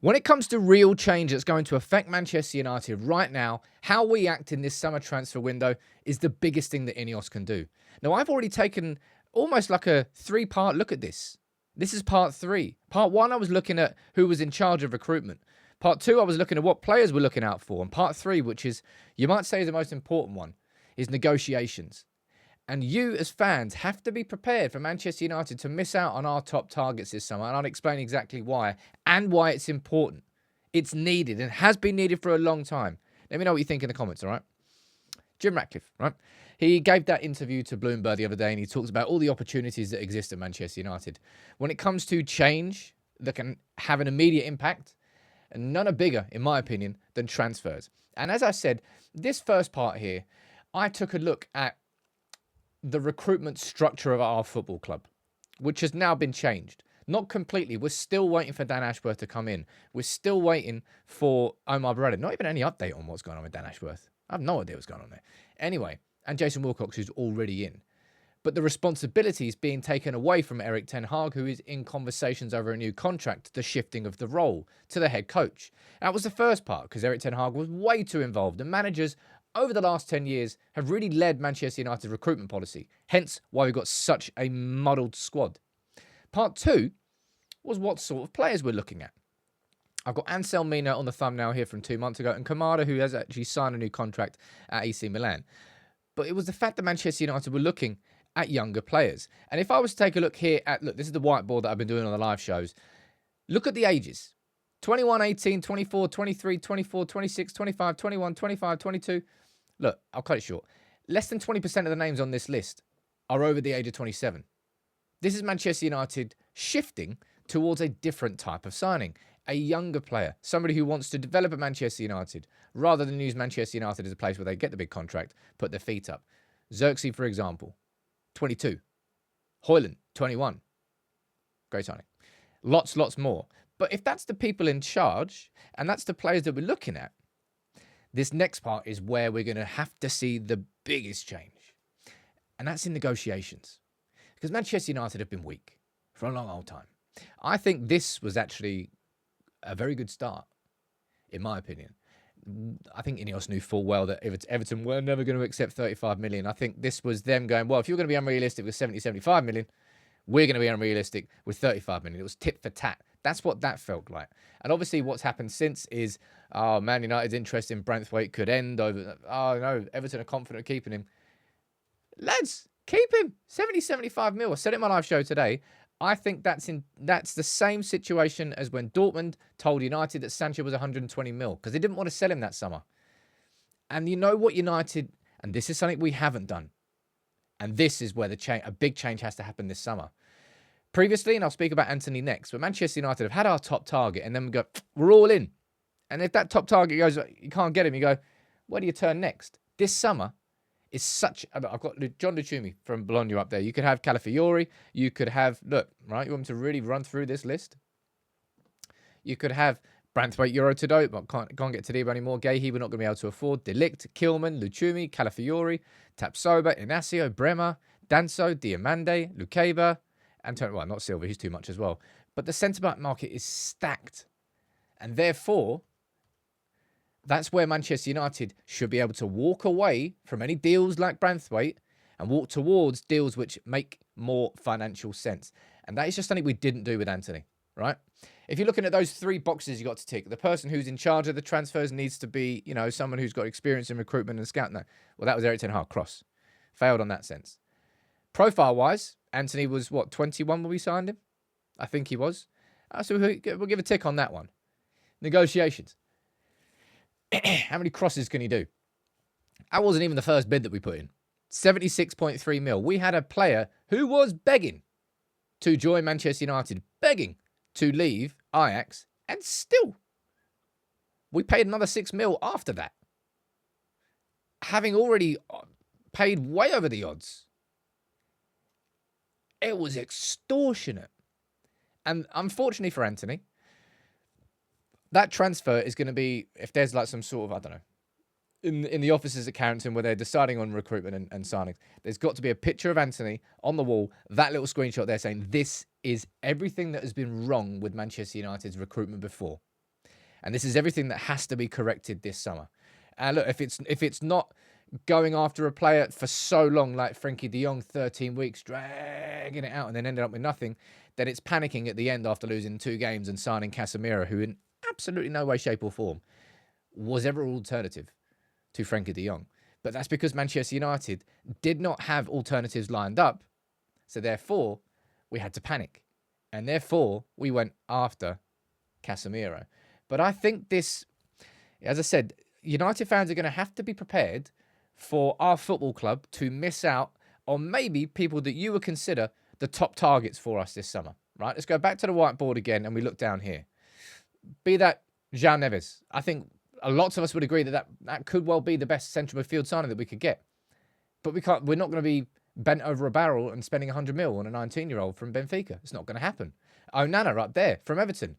When it comes to real change that's going to affect Manchester United right now, how we act in this summer transfer window is the biggest thing that INEOS can do. Now, I've already taken almost like a 3-part look at this. This is part 3. Part 1, I was looking at who was in charge of recruitment. Part 2, I was looking at what players we're looking out for. And part 3, which is, you might say is the most important one, is negotiations. And you, as fans, have to be prepared for Manchester United to miss out on our top targets this summer. And I'll explain exactly why and why it's important. It's needed and has been needed for a long time. Let me know what you think in the comments, all right? Jim Ratcliffe, right? He gave that interview to Bloomberg the other day and he talks about all the opportunities that exist at Manchester United. When it comes to change that can have an immediate impact, and none are bigger, in my opinion, than transfers. And as I said, this first part here, I took a look at the recruitment structure of our football club, which has now been changed. Not completely. We're still waiting for Dan Ashworth to come in. We're still waiting for Omar Beretta. Not even any update on what's going on with Dan Ashworth. I have no idea what's going on there. Anyway, and Jason Wilcox, who's already in. But the responsibility is being taken away from Erik ten Hag, who is in conversations over a new contract, the shifting of the role to the head coach. That was the first part, because Erik ten Hag was way too involved. And managers over the last 10 years have really led Manchester United's recruitment policy, hence why we've got such a muddled squad. Part 2 was what sort of players we're looking at. I've got Ansel Mina on the thumbnail here from 2 months ago, and Kamada, who has actually signed a new contract at AC Milan. But it was the fact that Manchester United were looking at younger players. And if I was to take a look here at, look, this is the whiteboard that I've been doing on the live shows. Look at the ages. 21, 18, 24, 23, 24, 26, 25, 21, 25, 22. Look, I'll cut it short. Less than 20% of the names on this list are over the age of 27. This is Manchester United shifting towards a different type of signing. A younger player, somebody who wants to develop at Manchester United, rather than use Manchester United as a place where they get the big contract, put their feet up. Xerxes, for example, 22. Højlund, 21. Great signing. Lots more. But if that's the people in charge, and that's the players that we're looking at, this next part is where we're going to have to see the biggest change. And that's in negotiations. Because Manchester United have been weak for a long old time. I think this was actually a very good start, in my opinion. I think INEOS knew full well that Everton were never going to accept 35 million. I think this was them going, well, if you're going to be unrealistic with 70, 75 million, we're going to be unrealistic with 35 million. It was tit for tat. That's what that felt like. And obviously what's happened since is, Man United's interest in Branthwaite could end over, no, Everton are confident of keeping him. Lads, keep him. 70, 75 mil. I said it in my live show today. I think that's the same situation as when Dortmund told United that Sancho was 120 mil because they didn't want to sell him that summer. And you know what United, and this is something we haven't done, and this is where a big change has to happen this summer. Previously, and I'll speak about Anthony next, but Manchester United have had our top target and then we go, we're all in. And if that top target goes, you can't get him, you go, where do you turn next? This summer is such... I've got John Luchumi from Bologna up there. You could have Calafiori. You could have... Look, right? You want me to really run through this list? You could have Branthwaite, Euro Todibo, but can't get Todibo anymore. Gahey, we're not going to be able to afford. Delict, Kilman, Luchumi, Calafiori, Tapsoba, Inacio, Bremer, Danso, Diamande, Lukeba, Antonio... Well, not Silva. He's too much as well. But the centre-back market is stacked. And therefore... that's where Manchester United should be able to walk away from any deals like Branthwaite and walk towards deals which make more financial sense. And that is just something we didn't do with Anthony, right? If you're looking at those 3 boxes you got to tick, the person who's in charge of the transfers needs to be, you know, someone who's got experience in recruitment and scouting. No. Well, that was Erik ten Hag. Cross. Failed on that sense. Profile-wise, Anthony was, 21 when we signed him? I think he was. So we'll give a tick on that one. Negotiations. How many crosses can you do? That wasn't even the first bid that we put in. 76.3 mil. We had a player who was begging to join Manchester United, begging to leave Ajax, and still we paid another 6 mil after that. Having already paid way over the odds. It was extortionate. And unfortunately for Anthony, that transfer is going to be, if there's like some sort of, I don't know, in the offices at Carrington where they're deciding on recruitment and signings, there's got to be a picture of Anthony on the wall, that little screenshot there saying, this is everything that has been wrong with Manchester United's recruitment before. And this is everything that has to be corrected this summer. And look, if it's not going after a player for so long, like Frenkie de Jong, 13 weeks, dragging it out and then ended up with nothing, then it's panicking at the end after losing 2 games and signing Casemiro, who in absolutely no way, shape or form was ever an alternative to Frenkie de Jong. But that's because Manchester United did not have alternatives lined up. So therefore, we had to panic. And therefore, we went after Casemiro. But I think this, as I said, United fans are going to have to be prepared for our football club to miss out on maybe people that you would consider the top targets for us this summer. Right? Let's go back to the whiteboard again and we look down here. Be that João Neves. I think lots of us would agree that could well be the best central midfield signing that we could get. But we're not going to be bent over a barrel and spending 100 mil on a 19-year-old from Benfica. It's not going to happen. Onana up there from Everton.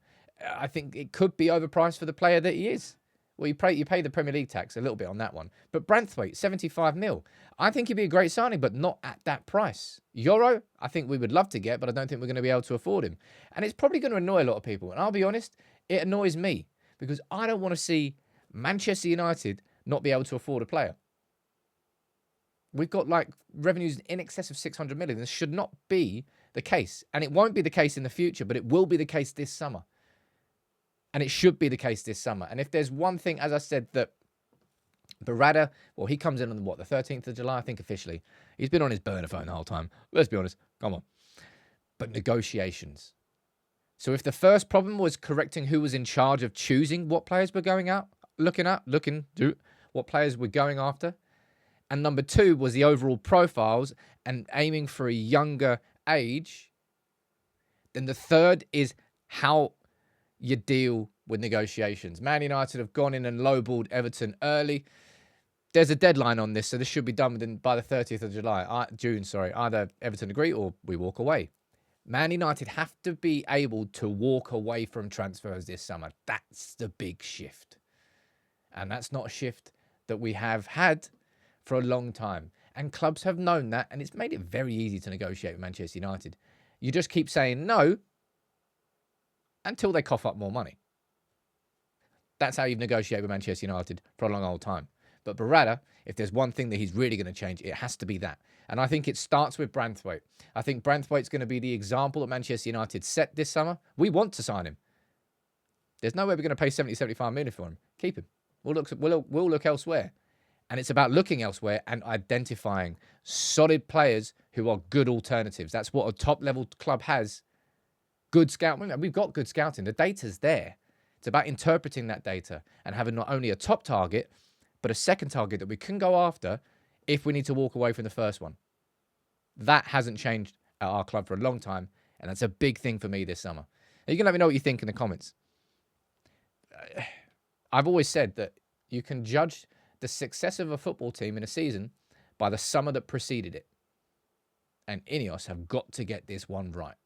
I think it could be overpriced for the player that he is. Well, you pay the Premier League tax a little bit on that one. But Branthwaite, 75 mil. I think he'd be a great signing, but not at that price. Euro, I think we would love to get, but I don't think we're going to be able to afford him. And it's probably going to annoy a lot of people. And I'll be honest, it annoys me because I don't want to see Manchester United not be able to afford a player. We've got like revenues in excess of 600 million. This should not be the case. And it won't be the case in the future, but it will be the case this summer. And it should be the case this summer. And if there's one thing, as I said, that Barada, well, he comes in on the 13th of July, I think officially. He's been on his burner phone the whole time. Let's be honest. Come on. But negotiations. So if the first problem was correcting who was in charge of choosing what players were going out, what players we're going after. And number 2 was the overall profiles and aiming for a younger age. Then the third is how you deal with negotiations. Man United have gone in and lowballed Everton early. There's a deadline on this, so this should be done by the 30th of June. Either Everton agree or we walk away. Man United have to be able to walk away from transfers this summer. That's the big shift. And that's not a shift that we have had for a long time. And clubs have known that, and it's made it very easy to negotiate with Manchester United. You just keep saying no until they cough up more money. That's how you've negotiated with Manchester United for a long old time. But Barada, if there's one thing that he's really going to change, it has to be that. And I think it starts with Branthwaite. I think Branthwaite's going to be the example that Manchester United set this summer. We want to sign him. There's no way we're going to pay 70, 75 million for him. Keep him. We'll look elsewhere. And it's about looking elsewhere and identifying solid players who are good alternatives. That's what a top-level club has. Good scouting. We've got good scouting. The data's there. It's about interpreting that data and having not only a top target, but a second target that we can go after if we need to walk away from the first one. That hasn't changed at our club for a long time, and that's a big thing for me this summer. Now, you can let me know what you think in the comments. I've always said that you can judge the success of a football team in a season by the summer that preceded it. And INEOS have got to get this one right.